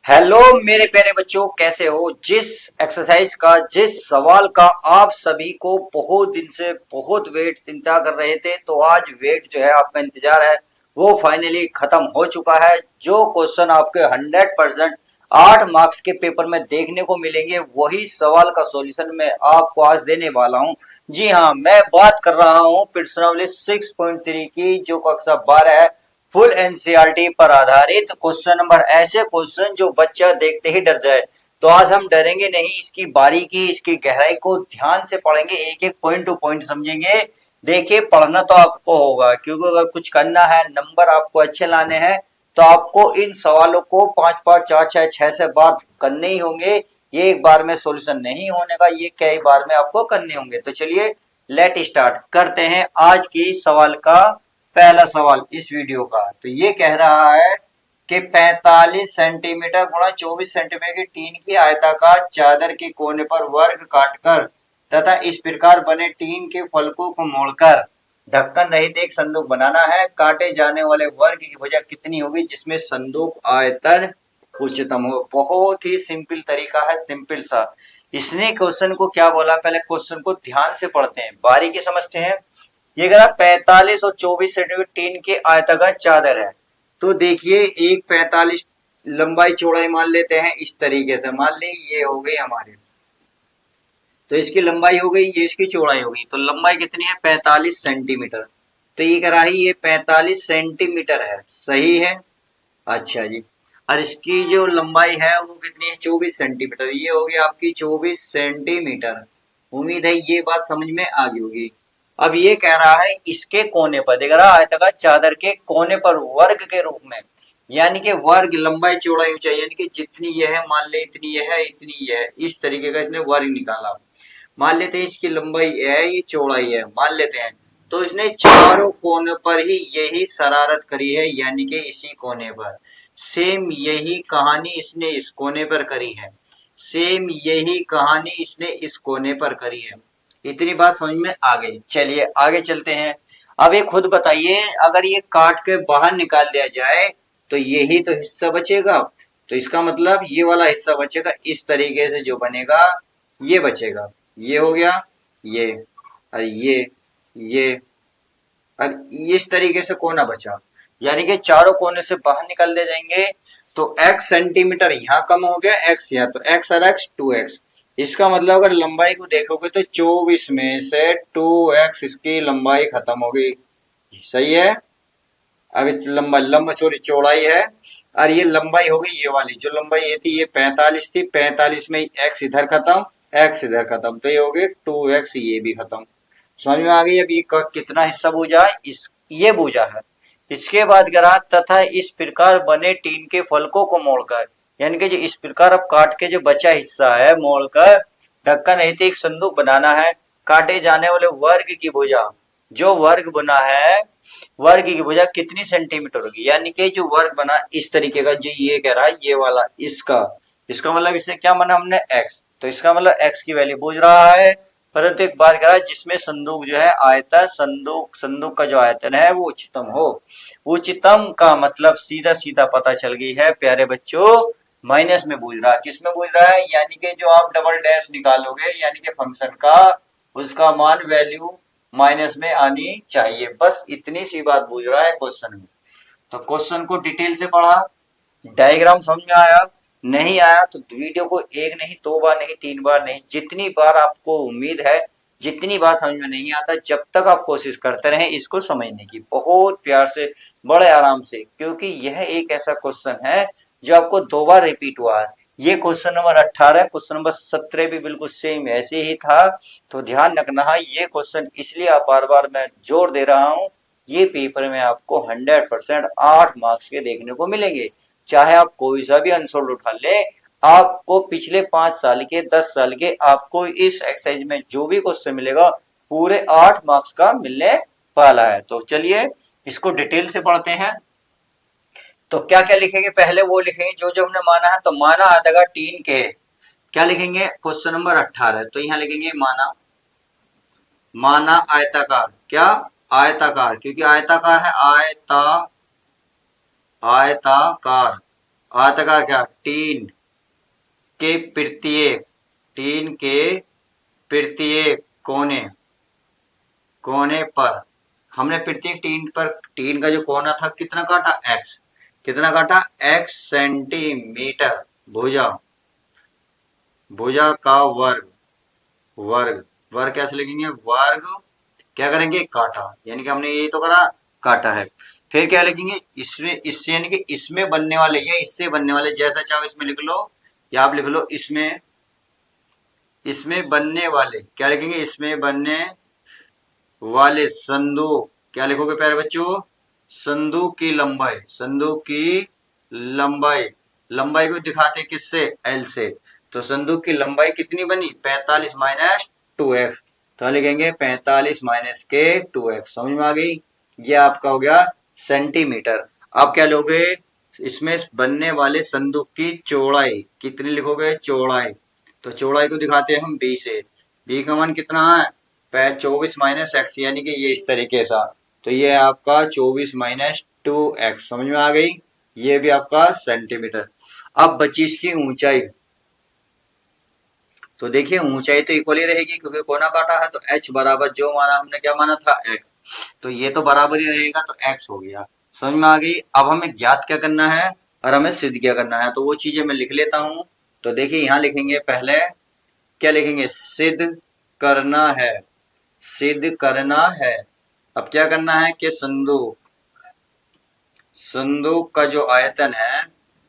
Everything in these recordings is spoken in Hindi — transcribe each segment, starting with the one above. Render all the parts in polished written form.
हेलो मेरे प्यारे बच्चों, कैसे हो। जिस एक्सरसाइज का, जिस सवाल का आप सभी को बहुत दिन से बहुत वेट इंतजार कर रहे थे, तो आज वेट जो है आपका इंतजार है वो फाइनली खत्म हो चुका है। जो क्वेश्चन आपके 100% 8 मार्क्स के पेपर में देखने को मिलेंगे, वही सवाल का सॉल्यूशन मैं आपको आज देने वाला हूं। जी हाँ, मैं बात कर रहा हूं प्रश्नावली 6.3 की, जो कक्षा 12 है। फुल एनसीईआरटी पर आधारित क्वेश्चन नंबर, ऐसे क्वेश्चन जो बच्चा देखते ही डर जाए। तो आज हम डरेंगे नहीं, इसकी बारीकी, इसकी गहराई को ध्यान से पढ़ेंगे, एक एक पॉइंट टू पॉइंट समझेंगे। देखिए, पढ़ना तो आपको होगा, क्योंकि अगर कुछ करना है, नंबर आपको अच्छे लाने हैं, तो आपको इन सवालों को 5 बार, 4 6 से बार करने ही होंगे। ये एक बार में सॉल्यूशन नहीं होने का, ये कई बार में आपको करने होंगे। तो चलिए लेट स्टार्ट करते हैं आज की सवाल का पहला सवाल इस वीडियो का। तो ये कह रहा है कि 45 सेंटीमीटर गुणा 24 सेंटीमीटर की टीन की आयताकार चादर के कोने पर वर्ग काटकर तथा इस प्रकार बने टीन के फलकों को मोड़कर ढक्कन रहित एक संदूक बनाना है। काटे जाने वाले वर्ग की भुजा कितनी होगी जिसमें संदूक आयतन उच्चतम हो। बहुत ही सिंपल तरीका है, सिंपल सा। इसने क्वेश्चन को क्या बोला, पहले क्वेश्चन को ध्यान से पढ़ते हैं, बारीकी समझते हैं। ये कह रहा 45 और 24 सेंटीमीटर टीन की आयताकार चादर है। तो देखिए, एक 45 लंबाई चौड़ाई मान लेते हैं इस तरीके से। मान ली ये हो गई हमारी, तो इसकी लंबाई हो गई, ये इसकी चौड़ाई हो गई। तो लंबाई कितनी है? 45 सेंटीमीटर। तो ये कह रहा है ये 45 सेंटीमीटर है, सही है। अच्छा जी। और इसकी जो लंबाई है वो कितनी है? 24 सेंटीमीटर। ये हो गई आपकी 24 सेंटीमीटर। उम्मीद है ये बात समझ में आ गई होगी। अब ये कह रहा है इसके कोने पर, देख रहा है आयताकार चादर के कोने पर वर्ग के रूप में, यानी कि वर्ग लंबाई चौड़ाई ऊंचाई, यानी कि जितनी यह है मान ले, इतनी यह है, इतनी यह है, इस तरीके का इसने वर्ग निकाला। मान लेते हैं इसकी लंबाई है, ये चौड़ाई है, मान लेते हैं। तो इसने चारों कोने पर ही यही शरारत करी है, यानी कि इसी कोने पर। सेम यही कहानी इसने इस कोने पर करी है। सेम यही कहानी इसने इस कोने पर करी है। इतनी बात समझ में आ गई। चलिए आगे चलते हैं। अब ये खुद बताइए, अगर ये काट के बाहर निकाल दिया जाए तो यही तो हिस्सा बचेगा। तो इसका मतलब ये वाला हिस्सा बचेगा, इस तरीके से जो बनेगा ये बचेगा। ये हो गया, ये और ये और इस तरीके से कोना बचा, यानी कि चारों कोने से बाहर निकल दे जाएंगे। तो x सेंटीमीटर यहाँ कम हो गया, x यहाँ, तो x और x 2x। इसका मतलब अगर लंबाई को देखोगे तो 24 में से 2x इसकी लंबाई खत्म हो गई। सही है। अगर लंबा लंबा चौड़ी चौड़ाई है, और ये लंबाई हो गई, ये वाली जो लंबाई ये थी, ये 45 थी। 45 में x इधर खत्म, x इधर खत्म, तो ये हो गई 2x, ये भी खत्म। समझ में आ गई। अब ये कितना हिस्सा बूझा है? इस ये बूझा है। इसके बाद करा तथा इस प्रकार बने टीन के फलकों को मोड़कर, यानी कि जो इस प्रकार अब काट के जो बचा हिस्सा है मोड़कर ढक्कन रहित एक संदूक बनाना है। काटे जाने वाले वर्ग की भुजा, जो वर्ग बना है, वर्ग की भुजा कितनी सेंटीमीटर होगी, यानी कि जो वर्ग बना इस तरीके का, जो ये कह रहा है ये वाला, इसका इसका मतलब इसे क्या माना हमने? x। तो इसका मतलब x की वैल्यू पूछ रहा है। परंतु एक बात कह रहा है, जिसमें संदूक जो है आयतन, संदूक का जो आयतन है वो उच्चतम हो। उच्चतम का मतलब सीधा सीधा पता चल गई है प्यारे बच्चों, माइनस में पूछ रहा है। किस में पूछ रहा है? यानी कि जो आप डबल डैश निकालोगे, यानी कि फंक्शन का, उसका मान वैल्यू माइनस में आनी चाहिए। बस इतनी सी बात पूछ रहा है क्वेश्चन में। तो क्वेश्चन को डिटेल से पढ़ा, डायग्राम समझ में आया? नहीं आया तो वीडियो को एक नहीं, 2 बार नहीं, 3 बार नहीं, जितनी बार आपको उम्मीद है, जितनी बार समझ में नहीं आता, जब तक आप कोशिश करते रहें इसको समझने की, बहुत प्यार से, बड़े आराम से, क्योंकि यह एक ऐसा क्वेश्चन है जो आपको 2 बार रिपीट हुआ है। ये क्वेश्चन नंबर 18, क्वेश्चन नंबर 17 भी बिल्कुल सेम ऐसे ही था। तो ध्यान रखना है, ये क्वेश्चन इसलिए आप बार बार मैं जोर दे रहा हूँ, ये पेपर में आपको 100% 8 मार्क्स के देखने को मिलेंगे। चाहे आप कोई सा भी आंसर उठा ले, आपको पिछले 5 साल के, 10 साल के, आपको इस एक्सरसाइज में जो भी क्वेश्चन मिलेगा पूरे 8 मार्क्स का मिलने वाला है। तो चलिए इसको डिटेल से पढ़ते हैं। तो क्या क्या लिखेंगे? पहले वो लिखेंगे जो जो हमने माना है। तो माना आधा टीन के, क्या लिखेंगे? क्वेश्चन नंबर 18, तो यहाँ लिखेंगे माना, माना आयताकार, क्या? आयताकार, क्योंकि आयताकार है, आयताकार, आयताकार क्या, के प्रत्येक टीन के प्रत्येक कोने कोने पर हमने प्रत्येक टीन का जो कोना था कितना काटा, एक्स, कितना काटा, एक्स सेंटीमीटर। भुजा भुजा का वर्ग, वर्ग वर्ग कैसे लिखेंगे, वर्ग क्या करेंगे, काटा, यानी कि हमने ये तो करा, काटा है। फिर क्या लिखेंगे, इसमें, इससे यानी कि इसमें बनने वाले या इससे बनने वाले, जैसा चाहो इसमें लिख लो या आप लिख लो इसमें, इसमें बनने वाले क्या लिखेंगे, इसमें बनने वाले संदूक, क्या लिखोगे प्यारे बच्चों, संदूक की लंबाई, संदूक की लंबाई, लंबाई को दिखाते किससे, एल से। तो संदूक की लंबाई कितनी बनी, 45 माइनस 2x। तो लिखेंगे 45 माइनस के 2x। समझ में आ गई, ये आपका हो गया सेंटीमीटर। आप क्या लोगे, इसमें बनने वाले संदूक की चौड़ाई कितनी लिखोगे, चौड़ाई, तो चौड़ाई को दिखाते हैं हम b से। b का मान कितना है, 24 माइनस एक्स, यानी कि ये इस तरीके से। तो ये आपका 24 माइनस 2x। समझ में आ गई, ये भी आपका सेंटीमीटर। अब बची इसकी ऊंचाई, तो देखिए ऊंचाई तो इक्वली रहेगी क्योंकि कोना काटा है, तो h बराबर जो माना हमने, क्या माना था, x, तो ये तो बराबर ही रहेगा, तो x हो गया। समझ में आ गई। अब हमें ज्ञात क्या करना है और हमें सिद्ध क्या करना है, तो वो चीजें मैं लिख लेता हूं। तो देखिए यहाँ लिखेंगे, पहले क्या लिखेंगे, सिद्ध करना है, सिद्ध करना है। अब क्या करना है कि संदूक, संदूक का जो आयतन है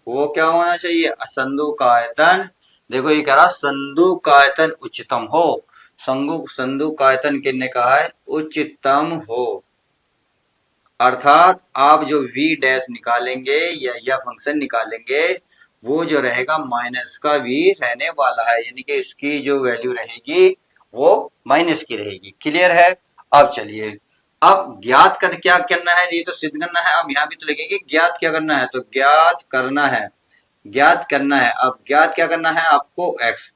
वो क्या होना चाहिए, संदूक का आयतन, देखो ये कह रहा संदूक का आयतन उच्चतम हो, संदूक का आयतन कितने कहा है, उच्चतम हो। अर्थात आप जो v डैश निकालेंगे या फंक्शन निकालेंगे वो जो रहेगा माइनस का v रहने वाला है, यानी कि इसकी जो वैल्यू रहेगी वो माइनस की रहेगी। क्लियर है। अब चलिए, अब ज्ञात कर क्या करना है, ये तो सिद्ध करना है, अब यहाँ भी तो लिखेंगे ज्ञात क्या करना है, तो ज्ञात करना है, ज्ञात करना है। अब ज्ञात क्या करना है आपको, x,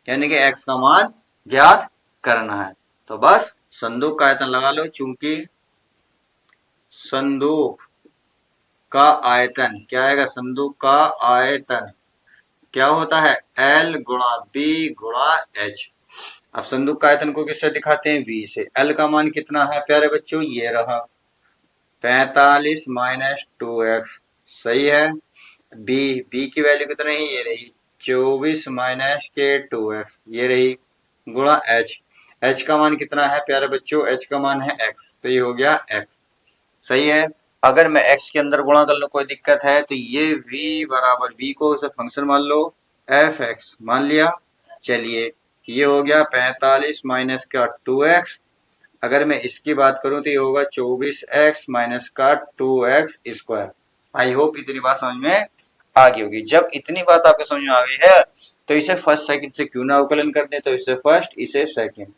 यानी कि x का मान ज्ञात करना है। तो बस संदूक का आयतन लगा लो, चूंकि संदूक का आयतन क्या आएगा, संदूक का आयतन क्या होता है, L गुणा B गुणा H। अब संदूक का आयतन को किससे दिखाते हैं, V से। L का मान कितना है प्यारे बच्चों, ये रहा 45 माइनस 2x, सही है। B की वैल्यू कितनी है, ये रही 24 माइनस के 2x, ये रही, गुणा H का मान कितना है प्यारे बच्चों, H का मान है x, तो ये हो गया x, सही है। अगर मैं x के अंदर गुणा कर लूं कोई दिक्कत है, तो ये v बराबर, v को उसे फंक्शन मान लो, fx मान लिया। चलिए ये हो गया 45 माइनस का 2x। अगर मैं इसकी बात करूं तो ये होगा 24x माइनस का 2x स्क्वायर। आई होप इतनी बात समझ में आ गई होगी। जब इतनी बात आपके समझ में आ गई है तो इसे फर्स्ट सेकंड से क्यों ना अवकलन कर दें, तो इसे फर्स्ट इसे सेकंड,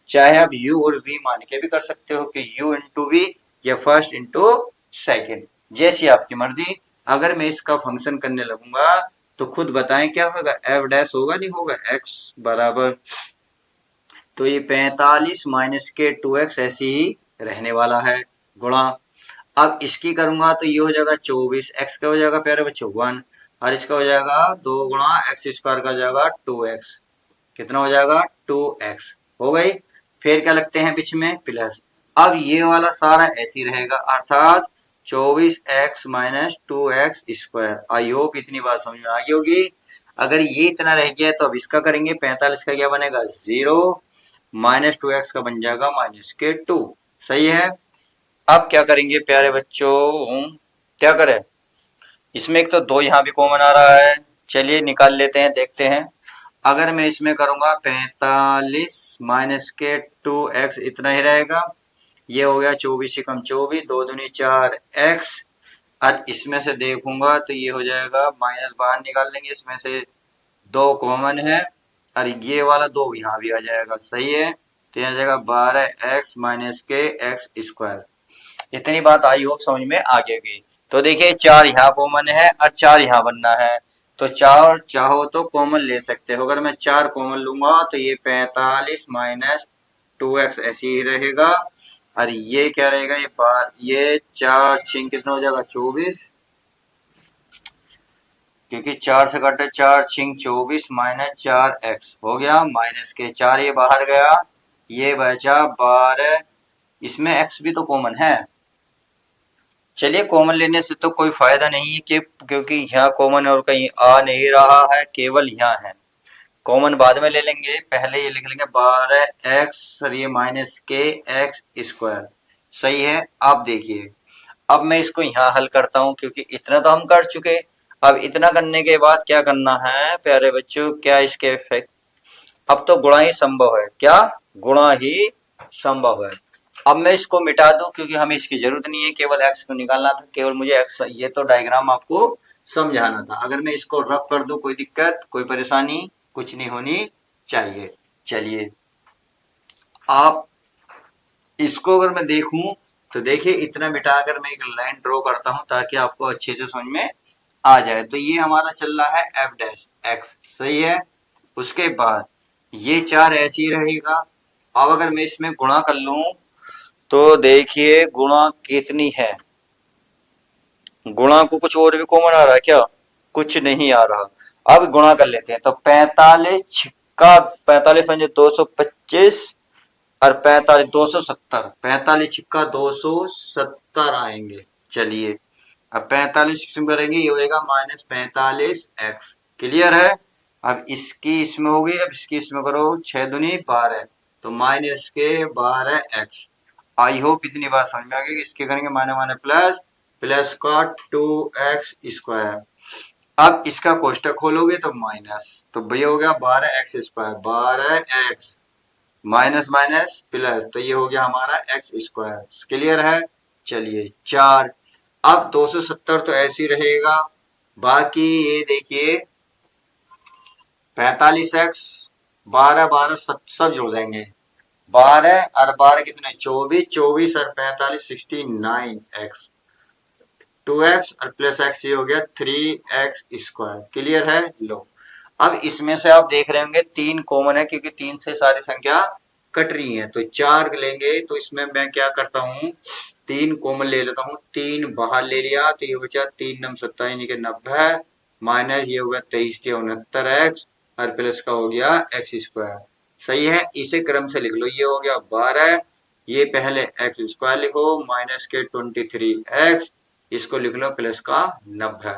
चाहे आप u और v मान के भी कर सकते हो कि u इंटू वी या फर्स्ट इंटू सेकेंड, जैसी आपकी मर्जी। अगर मैं इसका फंक्शन करने लगूंगा तो खुद बताएं क्या होगा, एफ डैश होगा नहीं होगा, x बराबर, तो ये 45 माइनस के 2x ऐसे ही रहने वाला है, गुणा, अब इसकी करूंगा तो ये हो जाएगा 24, x का हो जाएगा प्यारे बच्चों 1, और इसका हो जाएगा 2 गुणा एक्स स्क्वायर का हो जाएगा 2x, कितना हो जाएगा 2x, हो गई। फिर क्या लगते हैं बीच में प्लस, अब ये वाला सारा ऐसे ही रहेगा, अर्थात 24x minus 2x square. I hope इतनी बात समझ में आ गई होगी। अगर ये इतना रह गया तो अब इसका करेंगे, 45 का क्या बनेगा 0, माइनस 2x का बन जाएगा माइनस के 2, सही है। अब क्या करेंगे प्यारे बच्चों, क्या करें, इसमें एक तो 2 यहाँ भी कॉमन आ रहा है, चलिए निकाल लेते हैं, देखते हैं। अगर मैं इसमें करूंगा 45 माइनस के 2x इतना ही रहेगा, ये हो गया 24 से कम 24, 2 दूनी 4x, और इसमें से देखूंगा तो ये हो जाएगा, माइनस बाहर निकाल लेंगे, इसमें से 2 कॉमन है, और ये वाला 2 यहाँ भी आ जाएगा, सही है। तो यहाँ जाएगा 12x माइनस के x स्क्वायर। इतनी बात आई होप समझ में आ गई। तो देखिए 4 यहाँ कॉमन है और 4 यहाँ बनना है, तो 4 चाहो तो कॉमन ले सकते हो। अगर मैं 4 कॉमन लूंगा तो ये 45 माइनस 2x ऐसे ही रहेगा, और ये क्या रहेगा, ये 4 6 कितना हो जाएगा 24, क्योंकि 4 से कटे 4 छिंग 24 माइनस 4x हो गया, माइनस के 4 ये बाहर गया, ये बचा 12। इसमें x भी तो कॉमन है। चलिए कॉमन लेने से तो कोई फायदा नहीं है कि क्योंकि यहाँ कॉमन और कहीं आ नहीं रहा है, केवल यहाँ है। कॉमन बाद में ले लेंगे, पहले ये लिख लेंगे 12x और ये माइनस के एक्स स्क्वायर। सही है। अब देखिए, अब मैं इसको यहाँ हल करता हूँ क्योंकि इतना तो हम कर चुके। अब इतना करने के बाद क्या करना है प्यारे बच्चों, क्या इसके इफेक्ट, अब तो गुणा ही संभव है। क्या गुणा ही संभव है। अब मैं इसको मिटा दूं क्योंकि हमें इसकी जरूरत नहीं है, केवल x को निकालना था, केवल मुझे x, ये तो डायग्राम आपको समझाना था। अगर मैं इसको रफ कर दूं, कोई दिक्कत कोई परेशानी कुछ नहीं होनी चाहिए। चलिए आप इसको अगर मैं देखूं तो देखिए, इतना मिटाकर मैं एक लाइन ड्रॉ करता हूं ताकि आपको अच्छे से समझ में आ जाए। तो ये हमारा चल रहा है एफ डैश एक्स, सही है। उसके बाद ये 4 ऐसे ही रहेगा। अब अगर मैं इसमें गुणा कर लूं तो देखिए गुणा कितनी है, गुणा को कुछ और भी कॉमन आ रहा है क्या, कुछ नहीं आ रहा। अब गुणा कर लेते हैं तो 45 छिक्का 45 पंजे 225 और 45 270, 45 छिक्का 270 आएंगे। चलिए अब 45 किस्म करेंगे, ये होगा माइनस 45x। क्लियर है। अब इसकी इसमें होगी, अब इसकी इसमें करो 6 दूनी 12, तो माइनस के 12x। आई होप इतनी बात समझ में आ गई। इसके करेंगे माइनस माइनस प्लस, प्लस का 2x स्क्वायर। अब इसका कोष्टक खोलोगे तो माइनस, तो भैया हो गया 12x square, 12x minus minus plus, तो ये हो गया हमारा एक्स स्क्वायर। क्लियर है। चलिए 4। अब 270 तो ऐसे ही रहेगा, बाकी ये देखिए 45x 12 12 सब जुड़ जाएंगे, 12 और 12 कितने 24, 24 और 45 69x, 2x और प्लस x, ये हो गया 3x स्क्वायर। क्लियर है। लो अब इसमें से आप देख रहे होंगे 3 कॉमन है क्योंकि 3 से सारी संख्या कट रही है, तो 4 लेंगे। तो इसमें मैं क्या करता हूँ, 3 कॉमन ले लेता हूँ, 3 बाहर ले लिया तो ये बचा 3 नम 27 यानी कि 90 माइनस ये होगा 23 69x और प्लस का हो गया एक्स स्क्वायर। सही है। इसे क्रम से लिख लो, ये हो गया 12, ये पहले एक्स स्क्वायर लिखो माइनस के 23x, इसको लिख लो प्लस का 90।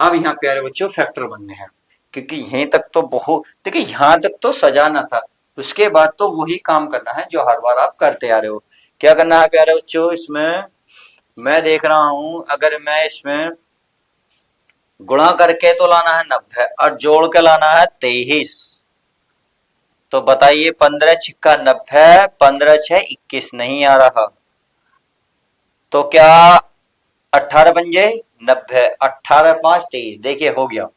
अब यहाँ प्यारे बच्चों फैक्टर बनने हैं क्योंकि यहीं तक तो बहुत, देखिए यहाँ तक तो सजाना था, उसके बाद तो वही काम करना है जो हर बार आप करते आ रहे हो। क्या करना है प्यारे बच्चों, इसमें मैं देख रहा हूं, अगर मैं इसमें गुणा करके तो लाना है 90 और जोड़ के लाना है 23, तो बताइए 15 छिक्का 90, 15 6 21 नहीं आ रहा, तो क्या 18 बन जाए 90, 18 5 23, देखिए हो गया,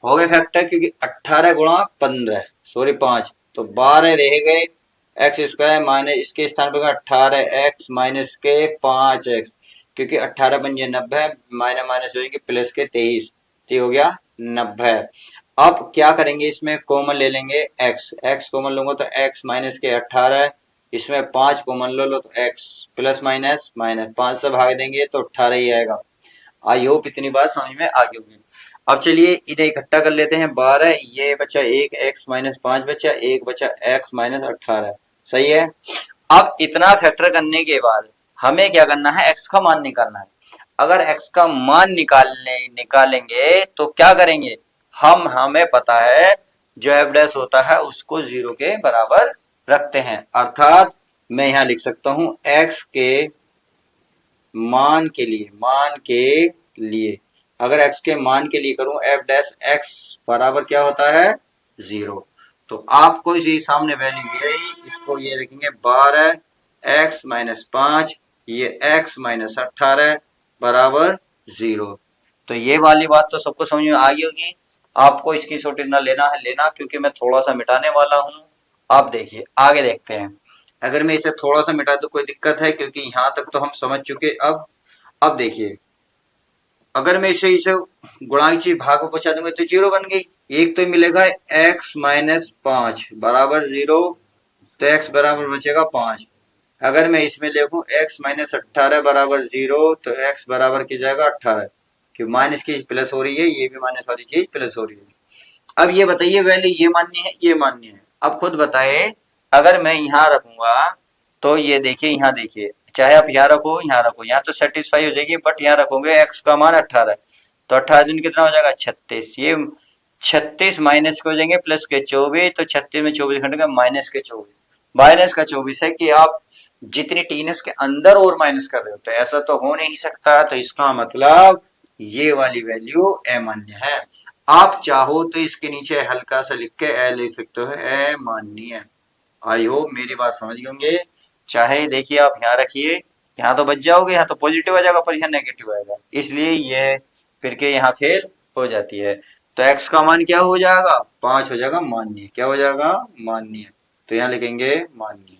हो गए फैक्टर क्योंकि 18 गुणा 15 सॉरी 5, तो 12 रह गए एक्स स्क्वायर माइनस इसके स्थान पर 18x माइनस के 5x, क्योंकि 18 बन गया 90 माइनस माइनस हो जाएंगे प्लस के 23, तो हो गया 90। अब क्या करेंगे, इसमें कॉमन ले लेंगे x, x कॉमन लूंगा तो x माइनस के 18, इसमें 5 कॉमन लो तो x प्लस माइनस माइनस 5 से भाग देंगे तो 18 ही आएगा। आई होप इतनी बात समझ में आ गई होगी। अब चलिए इन्हें इकट्ठा कर लेते हैं, 12 ये बचा 1 x माइनस 5 बचा, 1 बचा x माइनस 18। सही है। अब इतना फैक्टर करने के बाद हमें क्या करना है, x का मान निकालना है। अगर x का मान निकालेंगे तो क्या करेंगे, हमें पता है जो एफ डैश होता है उसको 0 के बराबर रखते हैं, अर्थात मैं यहां लिख सकता हूं x के मान के लिए अगर x के मान के लिए करूं एफ डैश x बराबर क्या होता है 0, तो आपको इसी सामने वैल्यू मिलेगी, इसको ये रखेंगे 12 x माइनस 5 ये x माइनस 18 बराबर 0। तो ये वाली बात तो सबको समझ में आ गई होगी। आपको इसकी छोटी ना लेना है लेना, क्योंकि मैं थोड़ा सा मिटाने वाला हूं। आप देखिए आगे देखते हैं, अगर मैं इसे थोड़ा सा मिटा दूं कोई दिक्कत है क्योंकि यहां तक तो हम समझ चुके। अब देखिए, अगर मैं इसे गुणा की भाग को पहुंचा दूंगा तो 0 बन गई, एक तो मिलेगा x माइनस 5 बराबर 0, तो x बराबर बचेगा 5। अगर मैं इसमें लिखूं x माइनस 18 बराबर 0, तो x बराबर की जाएगा 18, कि माइनस की प्लस हो रही है, ये भी माइनस वाली चीज प्लस हो रही है। अब ये बताइए वैल्यू ये मान्य है, ये मान्य है। अब खुद बताए, अगर मैं यहाँ रखूंगा तो ये देखिए, यहाँ देखिए, चाहे आप यहाँ रखो यहाँ रखो, यहाँ तो सेटिस्फाई हो जाएगी, बट यहाँ रखोगे एक्स का मान 18, तो 18 दिन कितना हो जाएगा 36, ये 36 माइनस के हो जाएंगे प्लस के 24, तो 36 में 24 घटेगा माइनस के 24, माइनस का 24 है कि आप जितनी टी के अंदर और माइनस कर रहे हो, तो ऐसा तो हो नहीं सकता, तो इसका मतलब ये वाली वैल्यू अमान्य है। आप चाहो तो इसके नीचे हल्का सा लिख के ए लिख सकते हो, अमान्य। आई होप मेरी बात समझ गए होंगे। चाहे देखिए आप यहाँ रखिए, यहाँ तो बच जाओगे, यहाँ तो पॉजिटिव आ जाएगा पर यहाँ नेगेटिव आएगा, इसलिए ये फिर के यहाँ फेल हो जाती है। तो x का मान क्या हो जाएगा 5 हो जाएगा मान्य, क्या हो जाएगा मान्य, तो यहाँ लिखेंगे मान्य।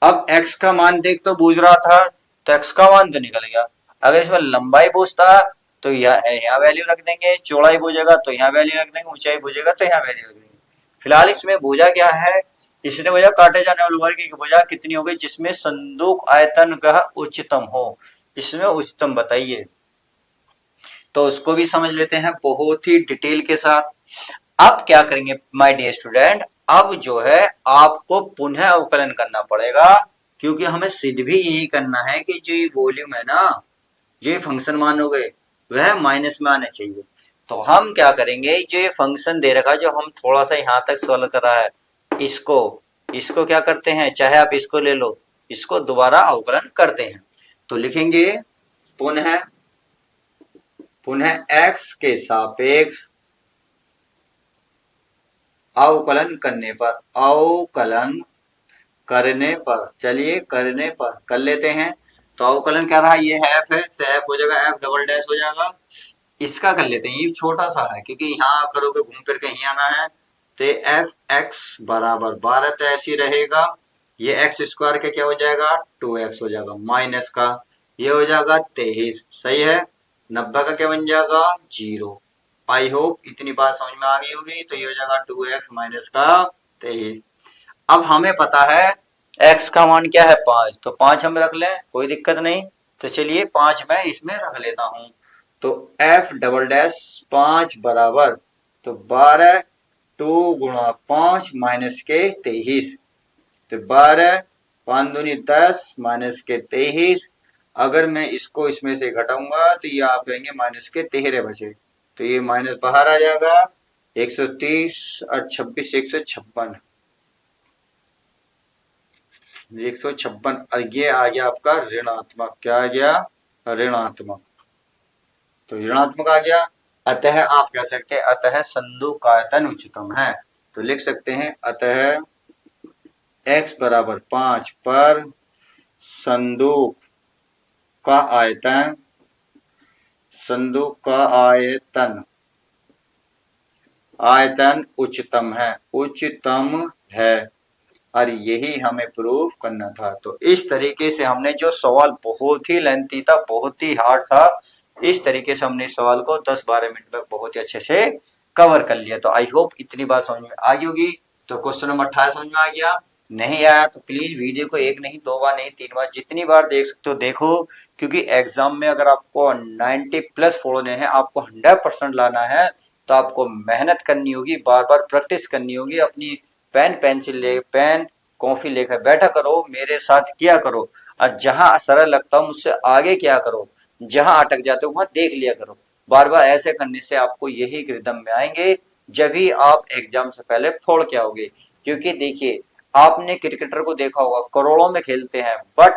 अब x का मान देख तो बूझ रहा था, तो x का मान तो निकल गया। अगर इसमें लंबाई पूछता तो यहाँ वैल्यू रख देंगे, चौड़ाई पूछेगा तो यहाँ वैल्यू रख देंगे, ऊंचाई पूछेगा तो यहाँ वैल्यू रख देंगे। फिलहाल इसमें भुजा क्या है, इसने भुजा काटे जाने वाले वर्ग की भुजा कितनी हो गई जिसमें संदूक आयतन का उच्चतम हो, इसमें उच्चतम बताइए। तो उसको भी समझ लेते हैं बहुत ही डिटेल के साथ। अब क्या करेंगे माय डियर स्टूडेंट, अब जो है आपको पुनः अवकलन करना पड़ेगा, क्योंकि हमें सिद्ध भी यही करना है कि जो ये वॉल्यूम है ना, जो ये फंक्शन मान हो गए वह माइनस में आने चाहिए। तो हम क्या करेंगे, जो ये फंक्शन दे रखा है, जो हम थोड़ा सा यहाँ तक सॉल्व कर रहा है, इसको इसको क्या करते हैं, चाहे आप इसको ले लो, इसको दोबारा अवकलन करते हैं। तो लिखेंगे पुनः पुनः x के सापेक्ष अवकलन चलिए करने पर कर लेते हैं। तो अवकलन क्या रहा, ये है f है, तो f हो जाएगा f डबल डैश हो जाएगा। इसका कर लेते हैं, ये छोटा सा है क्योंकि यहाँ करोगे घूम फिर के यहीं आना है, तो एफ एक्स बराबर 12, तो ऐसी रहेगा। ये एक्स स्क्वायर का क्या हो जाएगा 2x हो जाएगा, माइनस का ये हो जाएगा 23, सही है। 90 का क्या बन जाएगा 0। आई होप इतनी बात समझ में आ गई होगी। तो ये हो जाएगा 2x माइनस का 23। अब हमें पता है x का मान क्या है 5, तो 5 हम रख लें, कोई दिक्कत नहीं। तो चलिए 5 मैं इसमें रख लेता हूं। तो f डबल डैश 5 बराबर, तो 12 2 गुणा 5 माइनस के 23, तो 12 5 दूनी 10 माइनस के 23। अगर मैं इसको इसमें से घटाऊंगा तो ये आप कहेंगे माइनस के 13 बचे, तो ये माइनस बाहर आ जाएगा। 130 और 26 156, 156 और ये आ गया आपका ऋणात्मक, क्या आ गया ऋणात्मक, तो ऋणात्मक आ गया। अतः आप कह सकते हैं अतः संदूक का आयतन उच्चतम है। तो लिख सकते हैं अतः x बराबर 5 पर संदूक का आयतन उच्चतम है और यही हमें प्रूव करना था। तो इस तरीके से हमने जो सवाल बहुत ही लेंथी था, बहुत ही हार्ड था, इस तरीके से हमने इस सवाल को 10-12 मिनट में बहुत ही अच्छे से कवर कर लिया। तो आई होप इतनी बात समझ में आ गई होगी। तो क्वेश्चन नंबर 18 समझ में आ गया, नहीं आया तो प्लीज वीडियो को 1 नहीं 2 बार नहीं 3 बार जितनी बार देख सकते हो देखो, क्योंकि एग्जाम में अगर आपको 90+ फोड़ने हैं, आपको 100% लाना है, तो आपको मेहनत करनी होगी, बार बार प्रैक्टिस करनी होगी। अपनी पेन कॉफी लेकर बैठा करो, मेरे साथ किया करो, और जहां सरल लगता हो मुझसे आगे किया करो, जहां अटक जाते हो वहां देख लिया करो। बार बार ऐसे करने से आपको यही रिदम में आएंगे, जब भी आप एग्जाम से पहले फोड़ के आओगे। क्योंकि देखिए आपने क्रिकेटर को देखा होगा, करोड़ों में खेलते हैं, बट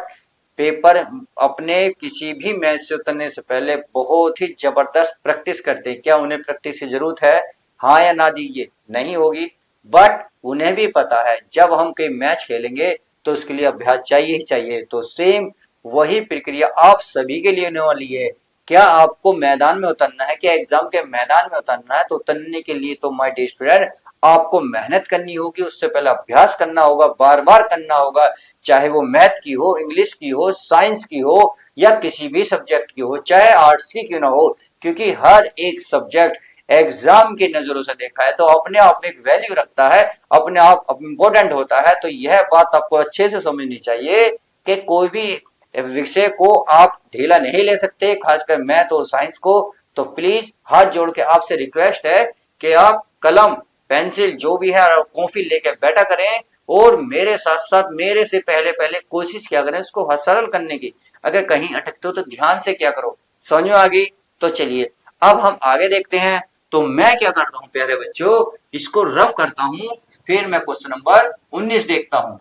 पेपर अपने किसी भी मैच से उतरने से पहले बहुत ही जबरदस्त प्रैक्टिस करते हैं। क्या उन्हें प्रैक्टिस की जरूरत है, हाँ या ना दीजिए, नहीं होगी, बट उन्हें भी पता है जब हम कोई मैच खेलेंगे तो उसके लिए अभ्यास चाहिए ही चाहिए। तो सेम वही प्रक्रिया आप सभी के लिए होने वाली है। क्या आपको मैदान में उतरना है, क्या एग्जाम के मैदान में उतरना है, तो उतरने के लिए तो माय डियर स्टूडेंट आपको मेहनत करनी होगी, उससे पहले अभ्यास करना होगा, बार बार करना होगा, चाहे वो मैथ की हो, इंग्लिश की हो, साइंस की हो, या किसी भी सब्जेक्ट की हो, चाहे आर्ट्स की क्यों ना हो, क्योंकि हर एक सब्जेक्ट एग्जाम की नजरों से देखा है तो अपने आप में एक वैल्यू रखता है, अपने आप इम्पोर्टेंट होता है। तो यह बात आपको अच्छे से समझनी चाहिए कि कोई भी विषय को आप ढीला नहीं ले सकते, खासकर मैथ और साइंस को। तो प्लीज हाथ जोड़ के आपसे रिक्वेस्ट है कि आप कलम पेंसिल जो भी है कॉपी लेके बैठा करें और मेरे साथ साथ मेरे से पहले पहले कोशिश किया करें उसको सरल करने की। अगर कहीं अटकते हो तो ध्यान से क्या करो, समझ में आ गई? तो चलिए अब हम आगे देखते हैं। तो मैं क्या करता हूं प्यारे बच्चों, इसको रफ करता हूं, फिर मैं क्वेश्चन नंबर 19 देखता हूं।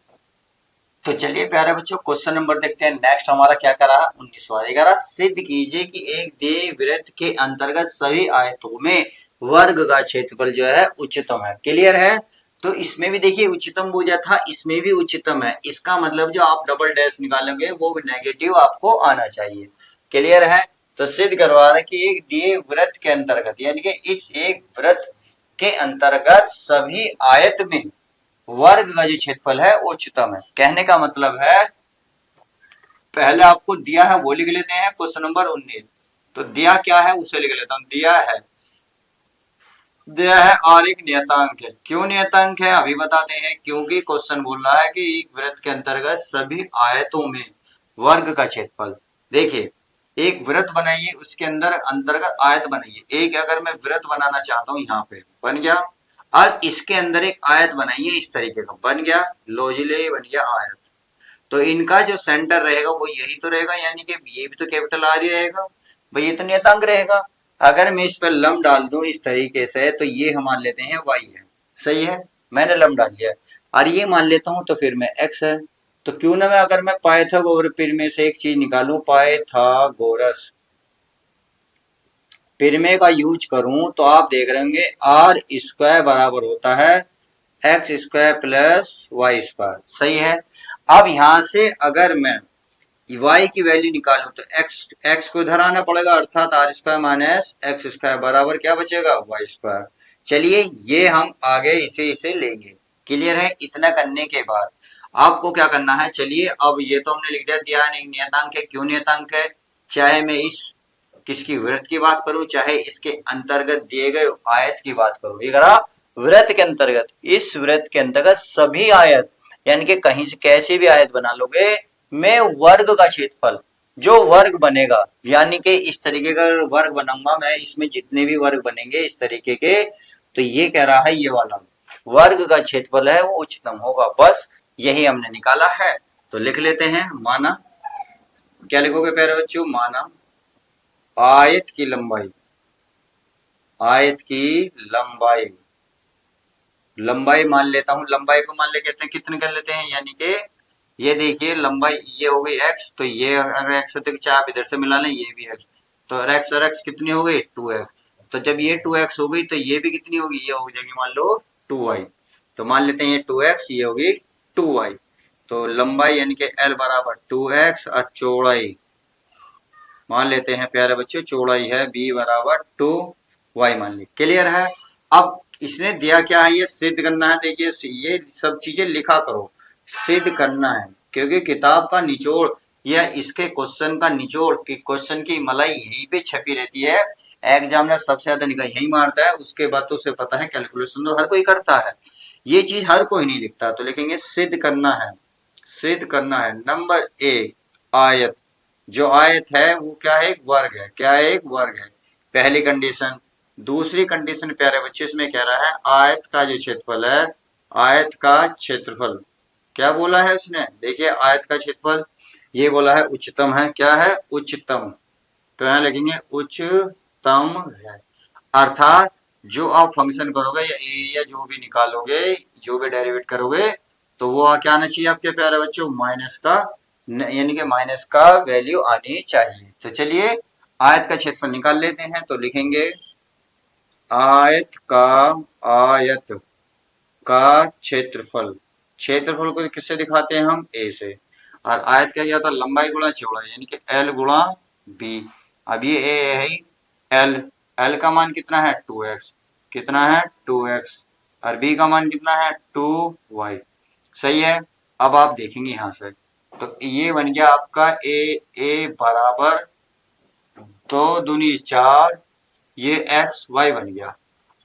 तो चलिए प्यारे बच्चों क्वेश्चन नंबर देखते हैं। नेक्स्ट हमारा क्या करा, 19वां कह रहा सिद्ध कीजिए कि एक दीर्घवृत्त के अंतर्गत सभी आयतों में वर्ग का क्षेत्रफल जो है उच्चतम है। क्लियर है? तो इसमें भी देखिए उच्चतम बोझा था, इसमें भी उच्चतम है। इसका मतलब जो आप डबल डैश निकालोगे वो नेगेटिव आपको आना चाहिए। क्लियर है? तो सिद्ध करवा रहे कि एक दिए वृत्त के अंतर्गत यानी कि इस एक वृत्त के अंतर्गत सभी आयत में वर्ग का जो क्षेत्रफल है वो उच्चतम है। कहने का मतलब है पहले आपको दिया है वो लिख लेते हैं क्वेश्चन नंबर 19। तो दिया क्या है उसे लिख लेता हूं। दिया है और एक नियतांक है। क्यों नियतांक है अभी बताते हैं, क्योंकि क्वेश्चन बोल रहा है कि एक वृत्त के अंतर्गत सभी आयतों में वर्ग का क्षेत्रफल। देखिए एक वृत्त बनाइए, उसके अंदर अंतर्गत आयत बनाइए। एक अगर मैं वृत्त बनाना चाहता हूं यहाँ पे बन गया, अब इसके अंदर एक आयत बनाइए इस तरीके का बन गया, लो जी ले बन गया आयत। तो इनका जो सेंटर रहेगा वो यही तो रहेगा, यानी कि ये भी तो कैपिटल आर ही रहेगा भाई, ये तो नियतांक रहेगा। अगर मैं इस पर लम डाल दूं इस तरीके से तो ये हम मान लेते हैं वाई है। सही है, मैंने लम डाल लिया और ये मान लेता हूं तो फिर मैं एक्स है। तो क्यों ना मैं अगर मैं पाइथागोरस फिर में से एक चीज निकालूं, पाइथागोरस पिरमे का यूज करूं तो आप देख रहे होंगे आर स्क्वायर बराबर होता है x square plus y square. सही है। अब यहां से अगर मैं y की वैल्यू निकालूं तो x को इधर आना पड़ेगा, अर्थात r square minus x square बराबर क्या बचेगा वाई स्क्वायर। चलिए ये हम आगे इसे लेंगे। क्लियर है? इतना करने के बाद आपको क्या करना है, चलिए अब ये तो हमने लिख दिया नियतांक है। क्यों नियतांक है? चाहे मैं इस किसकी वृत्त की बात करूं, चाहे इसके अंतर्गत दिए गए आयत की बात करूं। ये करा वृत्त के अंतर्गत, इस वृत्त के अंतर्गत सभी आयत यानी कि कहीं से कैसी भी आयत बना लोगे में वर्ग का क्षेत्रफल जो वर्ग बनेगा, यानी कि इस तरीके का वर्ग बनाऊंगा मैं, इसमें जितने भी वर्ग बनेंगे इस तरीके के, तो ये कह रहा है ये वाला वर्ग का क्षेत्रफल है वो उच्चतम होगा। बस यही हमने निकाला है। तो लिख लेते हैं, माना क्या लिखोगे प्यारे बच्चों, माना आयत की लंबाई, आयत की लंबाई, लंबाई मान लेता हूं, लंबाई को मान ले कहते हैं कितने कर लेते हैं, यानी कि ये देखिए लंबाई ये हो गई x, तो ये अगर x है तो चाहे आप इधर से मिला लें, ये भी x, तो x और x कितनी हो गई 2x। तो जब ये 2x हो गई तो ये भी कितनी होगी, ये हो जाएगी मान लो 2y। तो मान लेते हैं ये 2x, ये होगी 2y। तो लंबाई यानी कि l बराबर 2x और चौड़ाई मान लेते हैं प्यारे बच्चों चौड़ाई है b बराबर 2y मान ली। क्लियर है? अब इसने दिया क्या है, ये सिद्ध करना है। देखिए ये सब चीजें लिखा करो, सिद्ध करना है, क्योंकि किताब का निचोड़ या इसके क्वेश्चन का निचोड़ की क्वेश्चन की मलाई यहीं पे छपी रहती है। एग्जामिनर सबसे ज्यादा निगाह यही मारता है, उसके बाद तो उसे पता है कैलकुलेशन तो हर कोई करता है, ये चीज हर कोई नहीं लिखता। तो लिखेंगे सिद्ध करना है, सिद्ध करना है। नंबर ए आयत, जो आयत है वो क्या है, एक वर्ग है। क्या है, एक वर्ग है, पहली कंडीशन। दूसरी कंडीशन प्यारे बच्चे इसमें कह रहा है आयत का जो क्षेत्रफल है, आयत का क्षेत्रफल क्या बोला है उसने, देखिए आयत का क्षेत्रफल ये बोला है उच्चतम है। क्या है, उच्चतम। तो यहां लिखेंगे उच्चतम है, अर्थात जो आप फंक्शन करोगे या एरिया जो भी निकालोगे, जो भी डेरिवेट करोगे, तो वो क्या आना चाहिए आपके प्यारे बच्चों, माइनस का, यानी कि माइनस का वैल्यू आनी चाहिए। तो चलिए आयत का क्षेत्रफल निकाल लेते हैं। तो लिखेंगे आयत का क्षेत्रफल, क्षेत्रफल को किससे दिखाते हैं हम, ए से। और आयत का क्या था, लंबाई गुणा चौड़ाई, यानी कि एल गुणा बी। अब ये ए है ही एल, एल का मान कितना है 2x, कितना है 2x, और बी का मान कितना है 2y। सही है। अब आप देखेंगे यहां से, तो ये बन गया आपका ए बराबर 2 दूनी 4, ये एक्स वाई बन गया।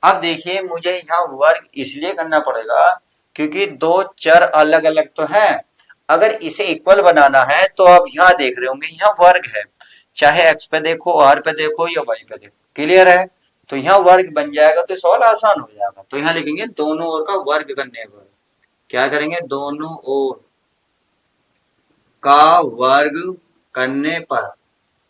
अब देखिए मुझे यहाँ वर्ग इसलिए करना पड़ेगा क्योंकि दो चर अलग अलग तो हैं। अगर इसे इक्वल बनाना है तो आप यहाँ देख रहे होंगे यहाँ वर्ग है, चाहे एक्स पे देखो, आर पे देखो या वाई पे देखो, क्लियर है? तो यहाँ वर्ग बन जाएगा तो सवाल आसान हो जाएगा। तो यहाँ लिखेंगे दोनों ओर का वर्ग करने पर। क्या करेंगे? दोनों ओर का वर्ग करने पर।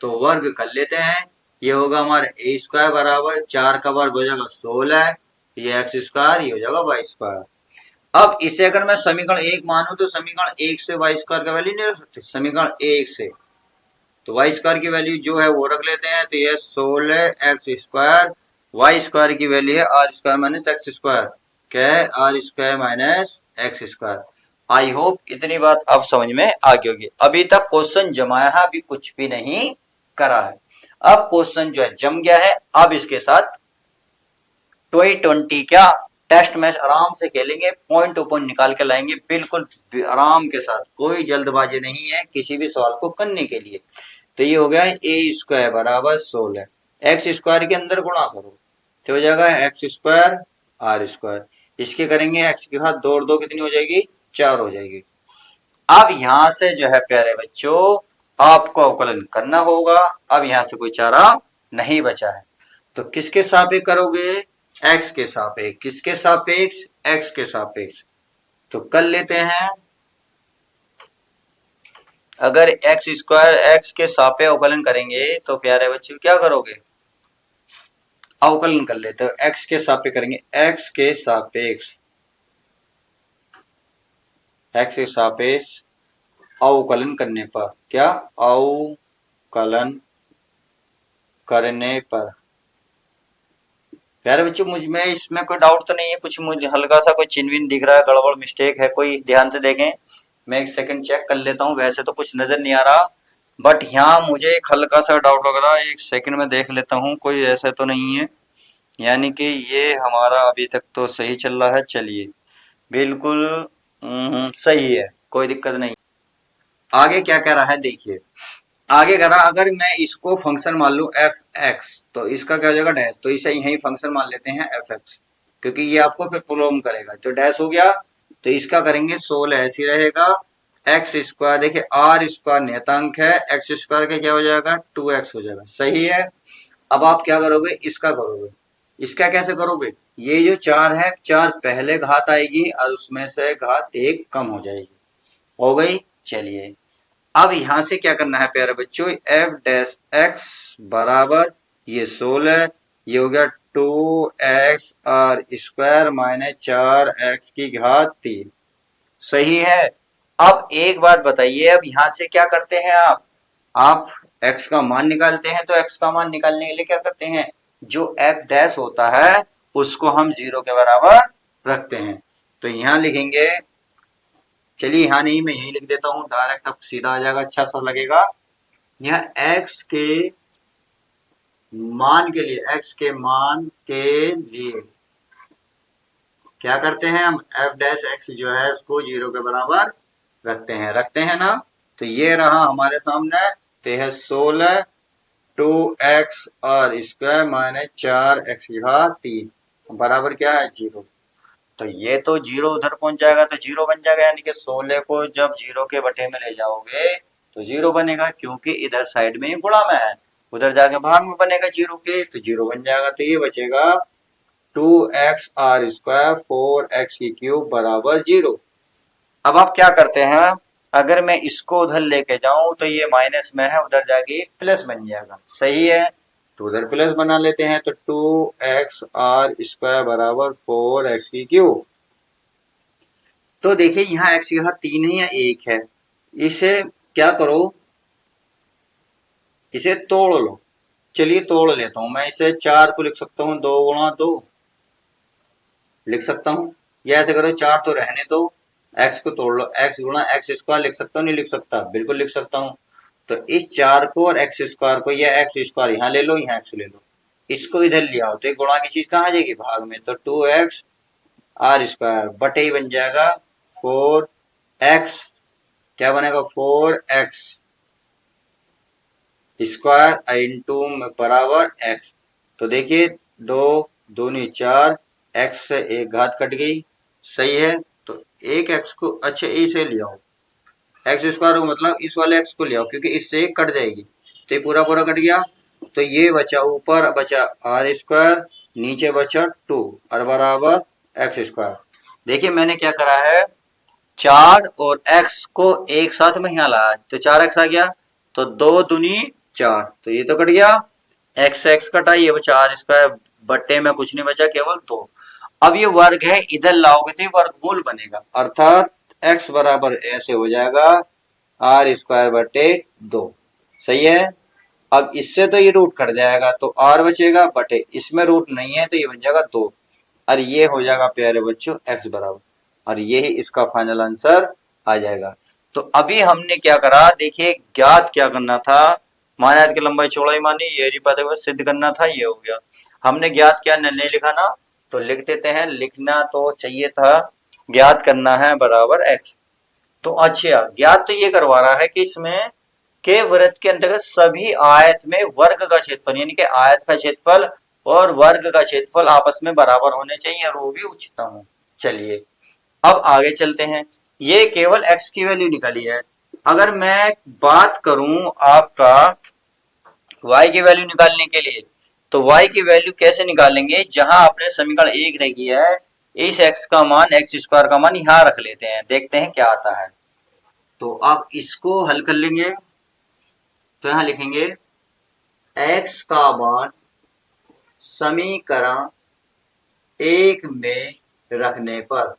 तो वर्ग कर लेते हैं। ये होगा हमारा ए स्क्वायर बराबर 4 का वर्ग हो जाएगा 16, ये एक्स स्क्वायर, ये हो जाएगा वाई स्क्वायर। अब इसे अगर मैं समीकरण 1 मानूं तो समीकरण 1 से वाई स्क्वायर का वैल्यू नहीं रख सकते। समीकरण 1 से तो वाई स्क्वायर की वैल्यू जो है वो रख लेते हैं। तो ये 16 एक्स स्क्वायर, वाई स्क्वायर की वैल्यू है r square minus x square. क्या है? R square minus x square. I hope इतनी बात अब समझ में आ गई होगी। अभी तक क्वेश्चन जमाया है, अभी कुछ भी नहीं करा है। अब क्वेश्चन जो है जम गया है। अब इसके साथ 20 क्या टेस्ट मैच आराम से खेलेंगे, पॉइंट टू पॉइंट निकाल के लाएंगे बिल्कुल आराम के साथ। कोई जल्दबाजी नहीं है किसी भी सवाल को करने के लिए। तो ये हो गया ए स्क्वायर बराबर 16, एक्स स्क्वायर के अंदर गुणा करो तो हो जाएगा एक्स स्क्वायर आर स्क्वायर। इसके करेंगे एक्स के साथ 2 और 2 कितनी हो जाएगी? 4 हो जाएगी। अब यहां से जो है प्यारे बच्चों आपको अवकलन करना होगा। अब यहां से कोई चारा नहीं बचा है। तो किसके सापेक्ष करोगे? एक्स के सापेक्ष। किसके सापेक्ष? एक्स के सापेक्ष। तो कर लेते हैं। अगर एक्स स्क्वायर एक्स के सापेक्ष अवकलन करेंगे तो प्यारे बच्चों क्या करोगे? अवकलन कर लेते हो। एक्स के सापेक्ष करेंगे, एक्स के सापेक्ष, एक्स के सापेक्ष अवकलन करने पर। क्या? अवकलन करने पर। प्यारे बच्चों मुझ में इसमें कोई डाउट तो नहीं है? कुछ मुझे हल्का सा कोई चिन्ह विन्ह दिख रहा है, गड़बड़ मिस्टेक है कोई? ध्यान से देखें, मैं एक सेकंड चेक कर लेता हूँ। वैसे तो कुछ नजर नहीं आ रहा, बट यहाँ मुझे एक हल्का सा डाउट लग रहा है। एक सेकंड में देख लेता हूँ, कोई ऐसा तो नहीं है। यानी कि ये हमारा अभी तक तो सही चल रहा है। चलिए बिल्कुल सही है, कोई दिक्कत नहीं। आगे क्या कह रहा है देखिए। आगे कह रहा अगर मैं इसको फंक्शन मान लूं एफ एक्स तो इसका क्या हो जाएगा? डैश। तो इसे यही फंक्शन मान लेते हैं एफ एक्स, क्योंकि ये आपको फिर प्रॉब्लम करेगा। तो डैश हो गया। तो इसका करेंगे 16 ऐसे ही रहेगा। एक्स स्क्वायर, देखिए आर स्क्वायर नियतांक है, एक्स स्क्वायर का क्या हो जाएगा? 2x हो जाएगा। सही है। अब आप क्या करोगे? इसका करोगे। इसका कैसे करोगे? ये जो 4 है, 4 पहले घात आएगी और उसमें से घात 1 कम हो जाएगी। हो गई। चलिए अब यहां से क्या करना है प्यारे बच्चों? एफ डैश एक्स बराबर ये 16, ये हो गया 2x are square minus 4x की घात 3। सही है। अब एक बात बताइए, अब यहां से क्या करते हैं आप x का मान निकालते हैं। तो x का मान निकालने के लिए क्या करते हैं? जो f डैश होता है उसको हम 0 के बराबर रखते हैं। तो यहां लिखेंगे, चलिए यहाँ नहीं, मैं यही लिख देता हूँ डायरेक्ट, अब सीधा आ जाएगा, अच्छा सा लगेगा। यह x के मान के लिए, x के मान के लिए क्या करते हैं हम? f डैश x जो है इसको 0 के बराबर रखते हैं ना। तो ये रहा हमारे सामने। तो यह 16 2x are square minus 4x की घात 3 बराबर क्या है? 0। तो ये तो 0 उधर पहुंच जाएगा तो 0 बन जाएगा। यानी कि 16 को जब 0 के बटे में ले जाओगे तो 0 बनेगा, क्योंकि इधर साइड में ही गुणा में है। उधर जाके भाग में बनेगा 0 के, तो 0 बन जाएगा। तो ये बचेगा 2x आर स्क्वायर 4x की क्यूब बराबर 0। अब आप क्या करते हैं? अगर मैं इसको उधर लेके जाऊं तो ये माइनस में है, उधर जाके प्लस बन जाएगा। सही है। तो उधर प्लस बना लेते हैं। तो 2x आर स्क्वायर बराबर 4x की क्यूब। तो देखिए यहाँ x की घात 3 है या 1 है। इसे क्या करो? इसे तोड़ लो। चलिए तोड़ लेता हूं मैं। इसे 4 को लिख सकता हूँ 2 गुणा 2 लिख सकता हूँ, या ऐसे करो 4 तो रहने दो, x को तोड़ लो। x गुणा एक्स स्क्वायर लिख सकता हूँ? नहीं लिख सकता? बिल्कुल लिख सकता हूँ। तो इस 4 को और एक्स स्क्वायर को, या एक्स स्क्वायर यहाँ ले लो, यहाँ x ले लो, इसको इधर लिया हो तो एक गुणा की चीज कहाँ आ जाएगी? भाग में। तो 2x आर स्क्वायर बटे ही बन जाएगा 4x। क्या बनेगा? 4x स्क्वायर इंटू बराबर x। तो देखिए 2 दूनी 4, x से एक घात कट गई। सही है। तो एक x को, अच्छा इसे ले आओ, एक्स स्क्वायर को मतलब इस वाले x को ले आओ, क्योंकि इससे एक कट जाएगी। तो ये पूरा पूरा कट गया। तो ये बचा, ऊपर बचा आर स्क्वायर, नीचे बचा 2 और बराबर एक्स स्क्वायर। देखिए मैंने क्या करा है, 4 और x को एक साथ में यहाँ लाया, तो 4x आ गया, तो 2 दूनी 4, तो ये तो कट गया, x x कटा, ये बचा आर स्क्वायर, बट्टे में कुछ नहीं बचा, केवल 2। अब ये वर्ग है, इधर लाओगे तो ये वर्गमूल बनेगा, अर्थात x बराबर ऐसे हो जाएगा आर स्क्वायर बटे 2। सही है। अब इससे तो ये रूट कट जाएगा, तो r बचेगा, बटे इसमें रूट नहीं है तो ये बन जाएगा 2, और ये हो जाएगा प्यारे बच्चों x बराबर, और ये ही इसका फाइनल आंसर आ जाएगा। तो अभी हमने क्या करा, देखिए ज्ञात क्या करना था, मानार्थ की लंबाई चौड़ाई मानी, ये पता हुआ सिद्ध करना था, ये हो गया। हमने ज्ञात क्या नहीं लिखा ना, तो लिख देते हैं, लिखना तो चाहिए था, ज्ञात करना है बराबर x। तो अच्छा ज्ञात तो ये करवा रहा है कि इसमें के वृत्त के अंतर्गत सभी आयत में वर्ग का क्षेत्रफल, यानी कि आयत का क्षेत्रफल और वर्ग का क्षेत्रफल आपस में बराबर होने चाहिए और वो भी उच्चतम हो। चलिए अब आगे चलते हैं, ये केवल x की वैल्यू निकाली है। अगर मैं बात करूं आपका y की वैल्यू निकालने के लिए, तो y की वैल्यू कैसे निकालेंगे, जहां आपने समीकरण 1 रखी है, इस x का मान, एक्स स्क्वायर का मान यहां रख लेते हैं, देखते हैं क्या आता है। तो आप इसको हल कर लेंगे, तो यहां लिखेंगे x का मान समीकरण 1 में रखने पर,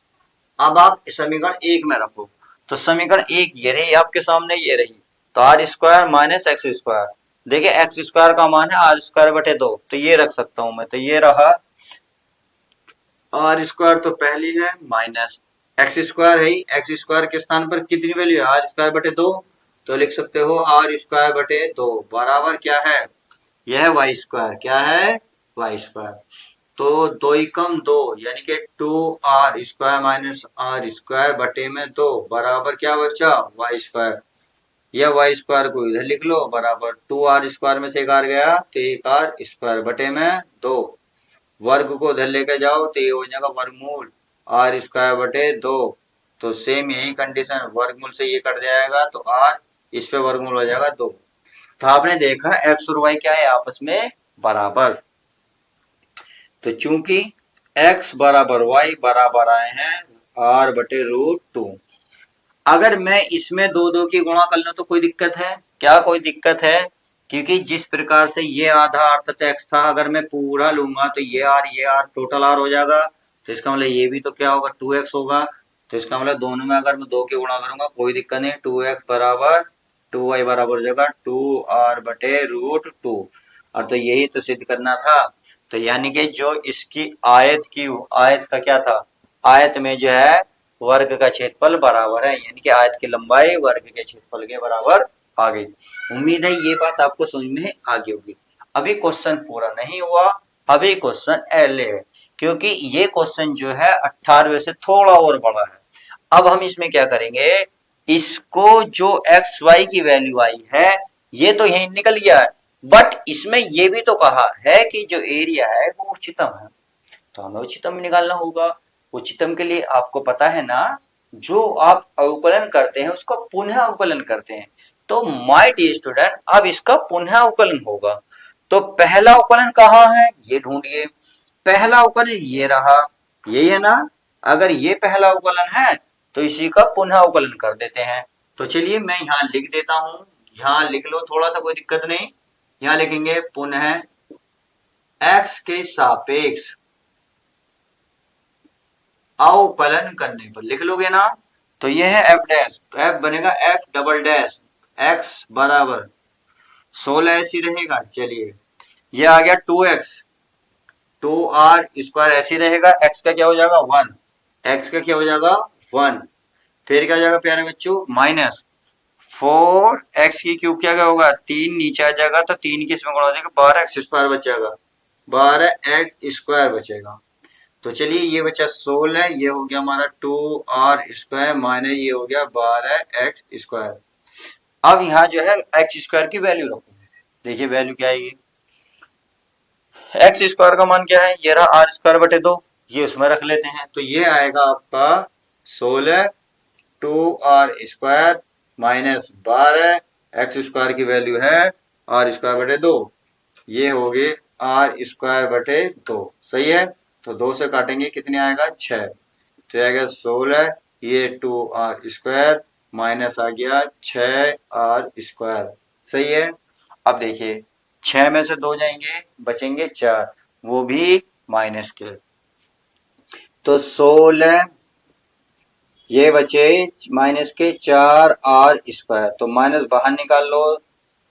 अब आप समीकरण 1 में रखो, तो समीकरण 1 ये रही आपके सामने, ये रही, तो r square minus x square, देखिए एक्स स्क्वायर का मान है आर स्क्वायर बटे 2, तो ये रख सकता हूं मैं, तो ये रहा आर स्क्वायर तो पहली है, माइनस एक्स स्क्वायर है, एक्स स्क्वायर के स्थान पर कितनी वैल्यू है, आर स्क्वायर बटे 2, तो लिख सकते हो आर स्क्वायर बटे 2 बराबर क्या है, यह है वाई स्क्वायर, क्या है वाई स्क्वायर। तो 2 एकम 2 यानी कि 2r square minus are square बटे में 2 बराबर क्या बचा, वाई स्क्वायर। यह वाई स्क्वायर को इधर लिख लो, बराबर 2r स्क्वायर में से एक आर गया, तो एक आर स्क्वायर बटे में 2, वर्ग को उधर लेके जाओ तो ये हो जाएगा वर्गमूल आर स्क्वायर बटे 2। तो सेम यही कंडीशन, वर्गमूल से ये कट जाएगा, तो r इस पे वर्गमूल हो जाएगा 2। तो आपने देखा x और y क्या है, आपस में बराबर। तो चूंकि x बराबर y बराबर आए हैं r बटे √2, अगर मैं इसमें दो दो की गुणा कर लूं तो कोई दिक्कत है क्या, कोई दिक्कत है, क्योंकि जिस प्रकार से ये आधा r तथा x था, अगर मैं पूरा लूंगा तो ये r टोटल r हो जाएगा, तो इसका मतलब ये भी तो क्या होगा 2x होगा, तो इसका मतलब दोनों में अगर मैं 2 की गुणा करूंगा कोई दिक्कत नहीं, 2x बराबर 2y बराबर हो जाएगा 2r बटे √2, और तो यही तो सिद्ध करना था। तो यानी कि जो इसकी आयत का क्या था, आयत में जो है वर्ग का क्षेत्रफल बराबर है, यानी कि आयत की लंबाई वर्ग के क्षेत्रफल के बराबर आ गई। उम्मीद है ये बात आपको समझ में आ गई होगी। अभी क्वेश्चन पूरा नहीं हुआ, अभी क्वेश्चन अगले है, क्योंकि ये क्वेश्चन जो है 18वें से थोड़ा और बड़ा है। अब हम इसमें क्या करेंगे, इसको जो एक्स वाई की वैल्यू आई है ये तो यही निकल गया है, बट इसमें ये भी तो कहा है कि जो एरिया है वो उच्चतम है, तो हमें उच्चतम निकालना होगा। उच्चतम के लिए आपको पता है ना, जो आप अवकलन करते हैं उसका पुनः अवकलन करते हैं, तो माय डियर स्टूडेंट अब इसका पुनः अवकलन होगा। तो पहला अवकलन कहाँ है ये ढूंढिए, पहला अवकलन ये रहा, यही है ना, अगर ये पहला अवकलन है तो इसी का पुनः अवकलन कर देते हैं। तो चलिए मैं यहाँ लिख देता हूं, यहाँ लिख लो, थोड़ा सा कोई दिक्कत नहीं, यहाँ लिखेंगे पुनः x के सापेक्ष अवकलन करने पर, लिख लोगे ना, तो ये है f डैश, तो f बनेगा f डबल डैश x बराबर 16 ऐसी रहेगा। चलिए ये आ गया 2x, 2r स्क्वायर ऐसी रहेगा, x का क्या हो जाएगा 1, x का क्या हो जाएगा 1, फिर क्या हो जाएगा प्यारे बच्चों माइनस 4x की क्यूब क्या होगा 3, नीचे आ जाएगा तो 3 की इसमें गुणा हो जाएगा 12x स्क्वायर बचेगा, 12x स्क्वायर बचेगा। तो चलिए ये बचा 16, ये हो गया हमारा 2r स्क्वायर माइनस ये हो गया 12x स्क्वायर। अब यहाँ जो है x स्क्वायर की वैल्यू रखो, देखिए वैल्यू क्या आएगी, x स्क्वायर का मान क्या है, ये रहा r स्क्वायर बटे 2, ये उसमें रख लेते हैं, तो ये आएगा आपका 16 2r square minus 12 x square की वैल्यू है r स्क्वायर बटे 2, ये हो गए आर स्क्वायर बटे 2। सही है, तो 2 से काटेंगे कितने आएगा 6, तो आएगा 16, ये 2r² माइनस आ गया 6r²। सही है, अब देखिए 6 में से 2 जाएंगे बचेंगे 4, वो भी माइनस के, तो 16 ये बचे माइनस के 4r², तो माइनस बाहर निकाल लो,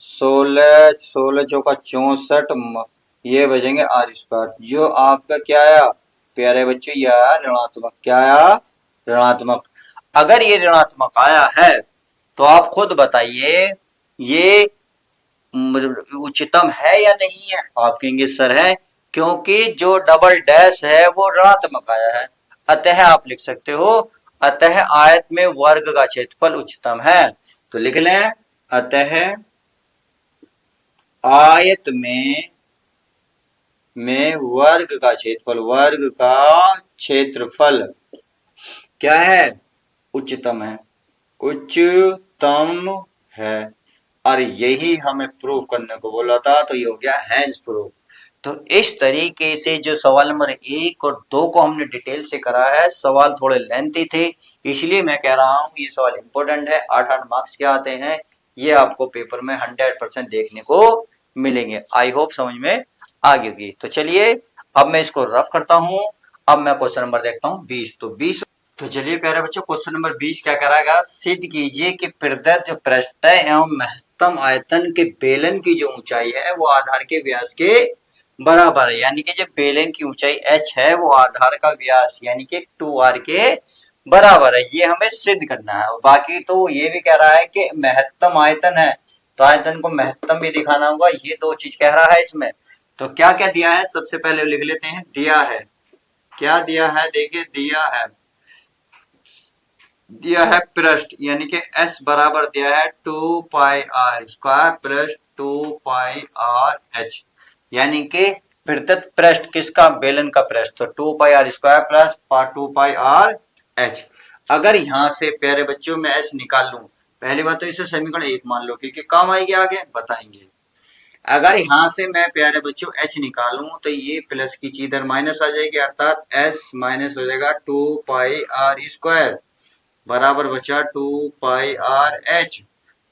16 16 चौका 64, ये बचेंगे r², जो आपका क्या आया प्यारे बच्चों, ये आया ऋणात्मक। क्या आया? ऋणात्मक। अगर ये ऋणात्मक आया है तो आप खुद बताइए ये उच्चतम है या नहीं है? आप कहेंगे सर है, क्योंकि जो डबल डैश है वो ऋणात्मक आया है। अतः आप लिख सकते हो, अतः आयत में वर्ग का क्षेत्रफल उच्चतम है। तो लिख लें, अतः आयत में वर्ग का क्षेत्रफल, वर्ग का क्षेत्रफल क्या है? उच्चतम है, उच्चतम है। और यही हमें प्रूव करने को बोला था, तो ये हो गया हैंस प्रूफ। तो इस तरीके से जो सवाल नंबर 1 और 2 को हमने डिटेल से करा है, सवाल थोड़े लेंथी थे, इसलिए मैं कह रहा हूँ ये सवाल इंपॉर्टेंट है। 8-8 मार्क्स के आते हैं, ये आपको पेपर में 100% देखने को मिलेंगे। आई होप समझ में आ गई होगी। तो चलिए अब मैं इसको रफ करता हूँ। अब मैं क्वेश्चन नंबर देखता हूँ 20। तो चलिए प्यारे बच्चों, क्वेश्चन नंबर 20 क्या कराएगा? सिद्ध कीजिए कि प्रदत्त जो पृष्ठ एवं महत्तम आयतन के बेलन की जो ऊंचाई है वो आधार के व्यास के बराबर है। यानी कि जो बेलन की ऊंचाई h है वो आधार का व्यास यानी कि 2r के बराबर है। ये हमें सिद्ध करना है। बाकी तो ये भी कह रहा है कि महत्तम आयतन है, तो आयतन को महत्तम भी दिखाना होगा। ये 2 चीज कह रहा है इसमें। तो क्या क्या दिया है सबसे पहले लिख लेते हैं। दिया है, क्या दिया है? देखिए दिया है पृष्ठ, यानी कि s बराबर दिया है 2πr² प्लस 2πrh, यानी कि प्रदत्त पृष्ठ किसका? बेलन का पृष्ठ, तो 2πr² प्लस 2πrh। अगर यहां से प्यारे बच्चों में s निकाल लूं, पहली बात तो इसे समीकरण 1 मान लो, क्योंकि काम आएगी आगे बताएंगे। अगर यहां से मैं प्यारे बच्चों h निकालूं तो ये प्लस की चीज इधर माइनस आ जाएगी, अर्थात s माइनस हो जाएगा 2πr² बराबर बचा 2πrh।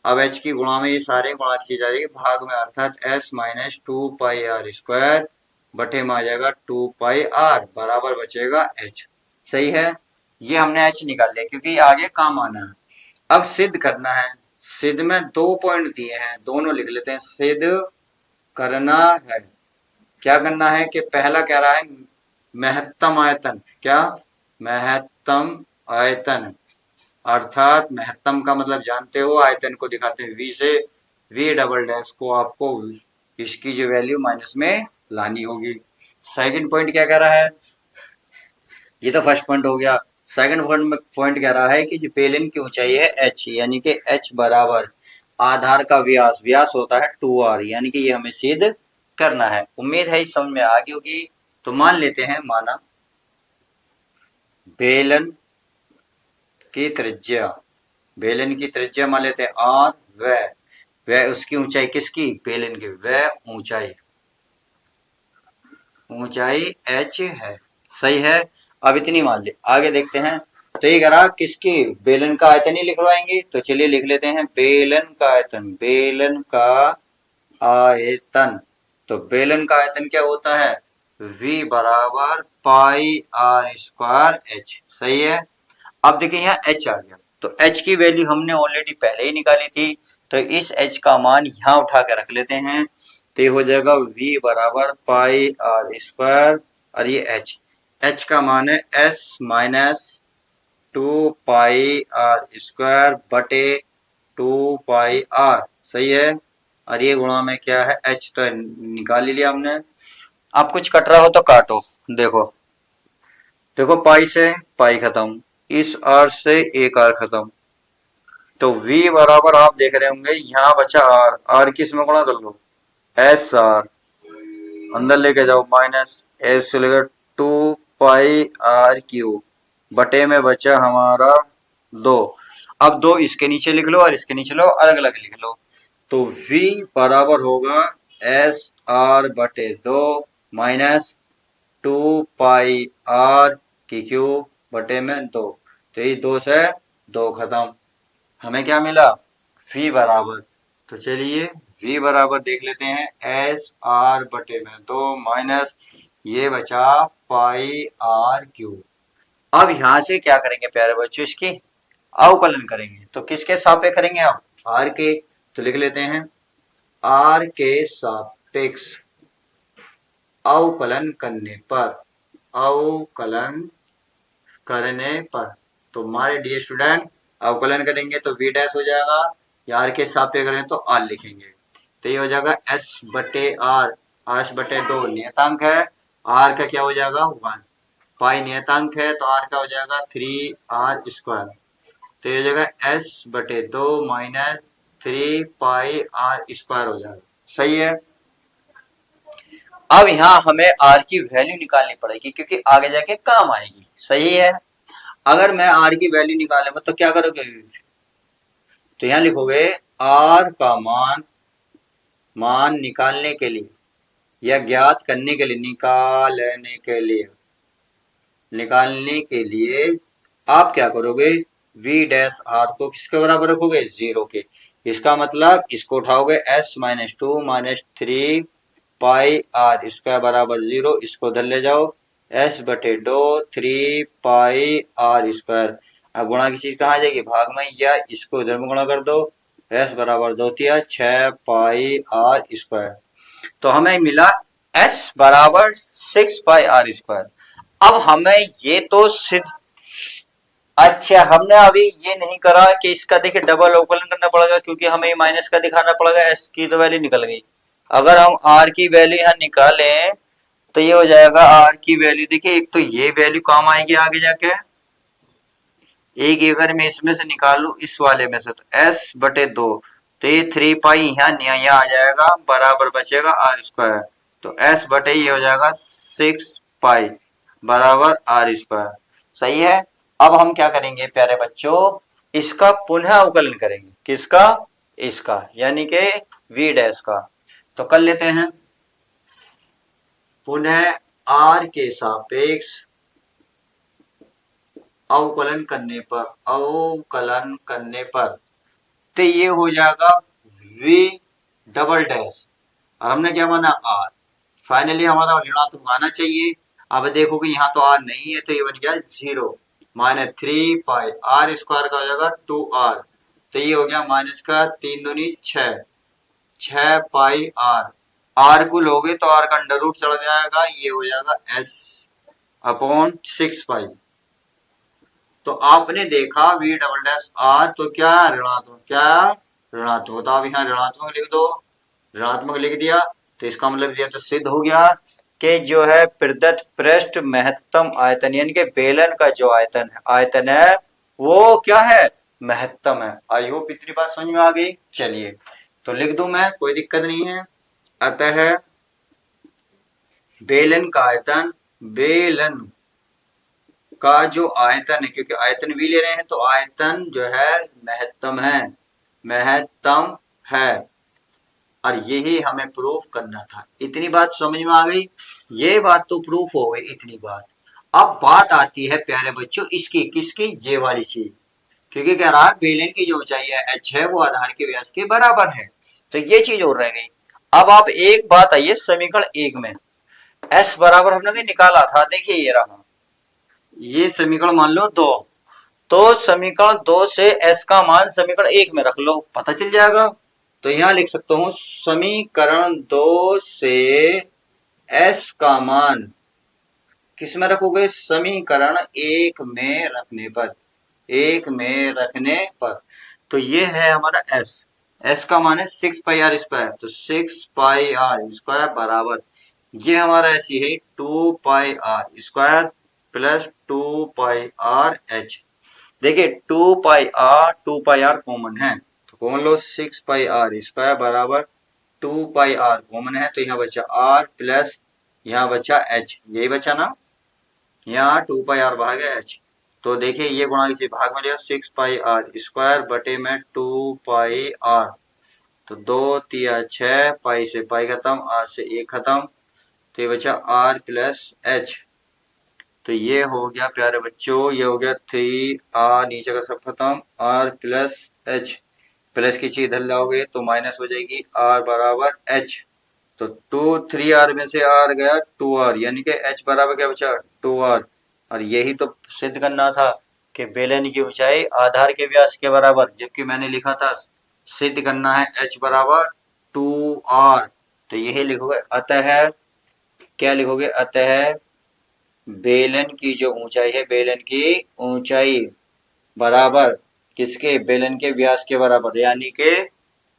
अब h की गुणा में ये सारे गुणा की जाएगी भाग में, अर्थात s माइनस 2πr² बटे में आ जाएगा 2πr बराबर बचेगा h। सही है, ये हमने h निकाल लिया क्योंकि आगे काम आना है। अब सिद्ध करना है। सिद्ध में 2 पॉइंट दिए हैं, दोनों लिख लेते हैं। सिद्ध करना है, क्या करना है कि पहला कह रहा है महत्तम आयतन, क्या? महत्तम आयतन, अर्थात महत्तम का मतलब जानते हो, आयतन को दिखाते हैं v से, v डबल डैश को आपको इसकी जो वैल्यू माइनस में लानी होगी। सेकंड पॉइंट क्या कह रहा है? ये तो फर्स्ट पॉइंट हो गया। सेकंड पॉइंट कह रहा है कि जो बेलन की ऊंचाई है h, यानी कि h बराबर आधार का व्यास, व्यास होता है 2r, यानी कि ये हमें सिद्ध करना है। उम्मीद है समझ में आ गई होगी। तो मान लेते हैं, माना बेलन की त्रिज्या, बेलन की त्रिज्या मान लेते हैं r, वह उसकी ऊंचाई किसकी? बेलन की, वह ऊंचाई h है। सही है, अब इतनी मान ले, आगे देखते हैं। तो ये करा किसकी? बेलन का आयतन ही लिखवाएंगे, तो चलिए लिख लेते हैं बेलन का आयतन, बेलन का आयतन। तो बेलन का आयतन क्या होता है? v बराबर πr²h। सही है, अब देखिए यहाँ h आ गया, तो h की वैल्यू हमने ऑलरेडी पहले ही निकाली थी, तो इस h का मान यहाँ उठा के रख लेते हैं। तो ये हो जाएगा v बराबर πr², और ये h का मान है s माइनस 2πr² बटे 2πr। सही है, और ये गुणा में क्या है? h तो निकाल ही लिया हमने। अब कुछ कट रहा हो तो काटो। देखो पाई से पाई खत्म, इस r से एक r खत्म, तो v बराबर आप देख रहे होंगे यहाँ बचा r, r किस में गुणा कर लो? एस r, अंदर लेके जाओ माइनस एस से लेकर 2πr³ बटे में बचा हमारा 2। अब 2 इसके नीचे लिख लो और इसके नीचे लो, अलग अलग लिख लो। तो v बराबर होगा एस आर बटे 2 माइनस 2 पाई आर की क्यूब बटे में 2। तो ये 2 से 2 खत्म। हमें क्या मिला? v बराबर, तो चलिए v बराबर देख लेते हैं, एस आर बटे में 2 माइनस ये बचा पाई आर क्यूब। अब यहां से क्या करेंगे प्यारे बच्चों, इसकी अवकलन करेंगे। तो किसके सापेक्ष करेंगे? अब आर के। तो लिख लेते हैं आर के सापेक्ष अवकलन करने पर, अवकलन करने पर, तो हमारे डी स्टूडेंट अवकलन करेंगे तो v डैश हो जाएगा, या आर के सापेक्ष करें तो आर लिखेंगे। तो ये हो जाएगा s बटे आर, s बटे 2 नियतांक है, r का क्या हो जाएगा 1, पाई नियतांक है तो r का हो जाएगा 3r²। तो ये हो जाएगा s बटे 2 माइनस 3 पाई r² हो जाएगा। सही है। अब यहाँ हमें r की वैल्यू निकालनी पड़ेगी क्योंकि आगे जाके काम आएगी। सही है। अगर मैं r की वैल्यू निकालूंगा तो क्या करोगे? तो यहाँ लिखोगे r का मान निकालने के लिए या ज्ञात करने के लिए, निकालने के लिए आप क्या करोगे? v डैश r को किसके बराबर रखोगे? 0 के। इसका मतलब इसको उठाओगे s माइनस 2 माइनस 3 पाई r² बराबर 0, इसको उधर ले जाओ, s बटे 2 3 पाई r²। अब गुणा की चीज कहाँ जाएगी? भाग में, या इसको इधर में गुणा कर दो, s बराबर 2 तिया 6 पाई r²। तो हमें मिला s बराबर 6 पाई r²। अब हमें ये तो सिद्ध, अच्छा हमने अभी ये नहीं करा कि इसका देखिए डबल अवकलन करना पड़ेगा, क्योंकि हमें माइनस का दिखाना पड़ेगा। s की तो वैल्यू निकल गई। अगर हम r की वैल्यू यहाँ निकालें तो ये हो जाएगा r की वैल्यू, देखिए एक तो ये वैल्यू काम आएगी आगे जाके, एक अगर मैं इसमें से निकाल लू इस वाले में से, तो s बटे 2, तो ये 3 पाई यहाँ आ जाएगा, बराबर बचेगा r²। तो s बटे ये हो जाएगा 6 पाई बराबर r²। सही है। अब हम क्या करेंगे प्यारे बच्चों, इसका पुनः अवकलन करेंगे। किसका? इसका, यानी कि v डैश का। तो कर लेते हैं पुनः r के सापेक्ष अवकलन करने पर, तो ये हो जाएगा v डबल डैश, और हमने क्या माना r। फाइनली हमारा ऋणात्मक आना चाहिए। अब देखो कि यहाँ तो r नहीं है, तो ये बन गया 0 माइनस 3 पाई r² का हो जाएगा 2r। तो ये हो गया माइनस का 3 दूनी 6 पाई r को लोगे तो r का अंडर रूट चढ़ जाएगा, ये हो जाएगा s अपॉन 6 पाई। तो आपने देखा v डबल डैश r, तो क्या ऋणात्मक, तो आप यहाँ ऋणात्मक लिख दो, ऋणात्मक लिख दिया तो इसका मतलब ये तो सिद्ध हो गया कि जो है प्रदत्त पृष्ठ महत्तम आयतन, यानी कि बेलन का जो आयतन है वो क्या है? महत्तम है। आई होप इतनी बात समझ में आ गई। चलिए तो लिख दूं मैं, कोई दिक्कत नहीं है। अतः बेलन का जो आयतन है, क्योंकि आयतन भी ले रहे हैं तो आयतन जो है महत्तम है, और यही हमें प्रूफ करना था। इतनी बात समझ में आ गई। ये बात तो प्रूफ हो गई, इतनी बात। अब बात आती है प्यारे बच्चों इसकी, किसकी? ये वाली चीज, क्योंकि कह रहा है बेलन की जो ऊंचाई है h है वो आधार के व्यास के बराबर है, तो ये चीज और रह गई। अब आप एक बात आइए समीकरण 1 में s बराबर हमने निकाला था, देखिए ये रहा, ये समीकरण मान लो 2, तो समीकरण 2 से s का मान समीकरण 1 में रख लो, पता चल जाएगा। तो यहां लिख सकता हूं समीकरण 2 से s का मान किस में रखोगे? समीकरण 1 में रखने पर, तो ये है हमारा s का मान है 6 पाई r², तो 6 पाई r² बराबर, ये हमारा ऐसी है 2 पाई r² प्लस 2 पाई r/h। देखिए 2 पाई r कॉमन है, तो कॉमन लो, 6 पाई r² बराबर 2 पाई r कॉमन है, तो यहाँ बचा r प्लस यहाँ बचा h, यही बचा ना, यहाँ 2 पाई r बाहर गया h। तो देखिए ये गुणा इसी भाग में लिया, 6 पाई r² बटे में 2 पाई r, तो 2 × 6, पाई से पाई खत्म, आर से ए खत्म, तो ये बचा आर प्लस एच। तो ये हो गया प्यारे बच्चों, ये हो गया 3r, नीचे का सब खत्म, आर प्लस एच। प्लस की चीज इधर लाओगे तो माइनस हो जाएगी, आर बराबर एच। तो 3r में से r गया 2r, यानी कि h बराबर क्या बचा 2r। और यही तो सिद्ध करना था कि बेलन की ऊंचाई आधार के व्यास के बराबर, जबकि मैंने लिखा था सिद्ध करना है h बराबर 2r। तो यही लिखोगे, अतः क्या लिखोगे, अतः बेलन की जो ऊंचाई है, बेलन की ऊंचाई बराबर किसके, बेलन के व्यास के बराबर, यानी कि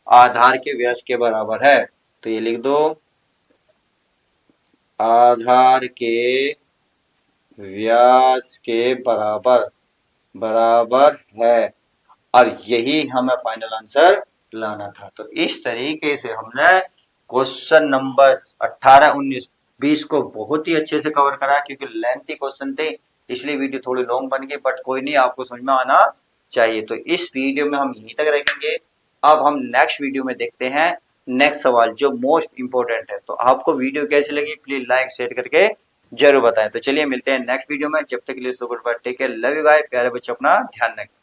आधार के व्यास के बराबर है। तो ये लिख दो, आधार के व्यास के बराबर बराबर है। और यही हमें फाइनल आंसर लाना था। तो इस तरीके से हमने क्वेश्चन नंबर 18, 19, 20 को बहुत ही अच्छे से कवर करा, क्योंकि लेंथी क्वेश्चन थे इसलिए वीडियो थोड़ी लॉन्ग बन गई, बट कोई नहीं, आपको समझ में आना चाहिए। तो इस वीडियो में हम यहीं तक रखेंगे। अब हम नेक्स्ट वीडियो में देखते हैं नेक्स्ट सवाल जो मोस्ट इंपोर्टेंट है। तो आपको वीडियो कैसी लगी प्लीज लाइक शेयर करके जरूर बताएं। तो चलिए मिलते हैं नेक्स्ट वीडियो में, जब तक के लिए so goodbye, take care, love you bye, प्यारे बच्चों अपना ध्यान रखें।